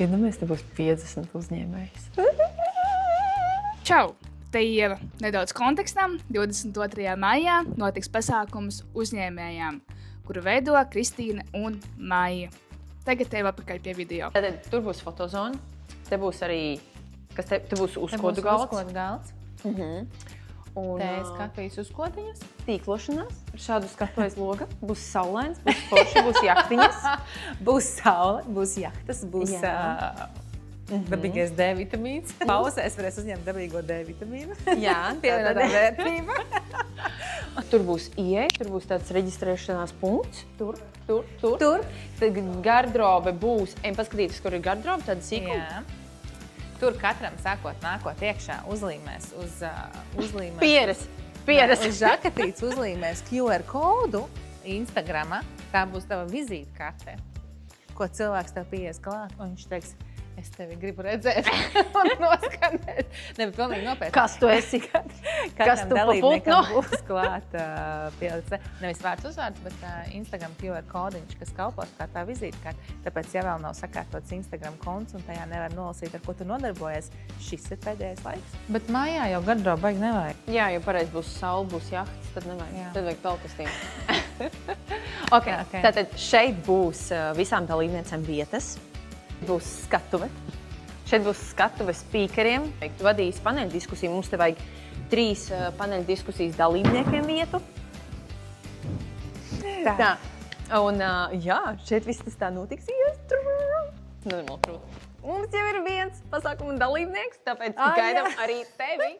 Iedomājies, te būs 50 uzņēmējs. Čau! Te Ieva. Nedaudz kontekstam. 22. maijā notiks pasākums uzņēmējām, kuru veido Kristīna un Maija. Tagad tev atpakaļ pie video. Tad tur būs fotozona. Te būs arī, kas te būs uzkodu galds. Un Tējas kafijas uzkodiņas. tīklošanās. Šādu skatu aiz loga. Būs saulains, būs forši, būs jahtiņas. Būs saule, būs jahtas, būs dabīgais D vitamīns. Pauzēs varēs uzņemt dabīgo D vitamīnu. Jā, Pievienotā vērtība. Tur būs ieeja, tur būs tāds reģistrēšanās punkts. Tur. Tad garderobe būs. Ejam paskatīties, kur ir garderobe, tāda sīkuma. Jā. Tur katram sākot nākot iekšā uzlīmēs uz Pieres. Uz žakatītes uzlīmēs QR kodu Instagramā. Tā būs tava vizītkarte, ko cilvēks tev pieies klāt, un viņš teiks, es tevi gribu redzēt un noskanēt. Ne, bet pilnīgi nopietni. Kas tu esi? Katram tu dalībniekam paputno? būs klāt pielikts nevis vārds uzvārds, bet Instagram QR kodiņš, kas kalpos kā tā vizītkarte. Tāpēc, ja vēl nav sakārtots Instagram konts un tajā nevar nolasīt, ar ko tu nodarbojies, šis ir pēdējais laiks. Bet mājā jau garderobe baigi nevajag. Jā, jo pareizi būs saule, būs jahtas, tad nevajag. Jā. Tad vajag pelkastīm. Okay. Tātad šeit būs visām dalībniecēm vietas. Būs skatuve. Šeit būs skatuve spīkeriem. Tu vadīsi paneļu diskusiju. Mums te vajag 3 paneļu diskusijas dalībniekiem vietu. Tā. Un jā, šeit viss tas tā notiksies. Mums jau ir viens pasākuma dalībnieks, tāpēc gaidām arī tevi.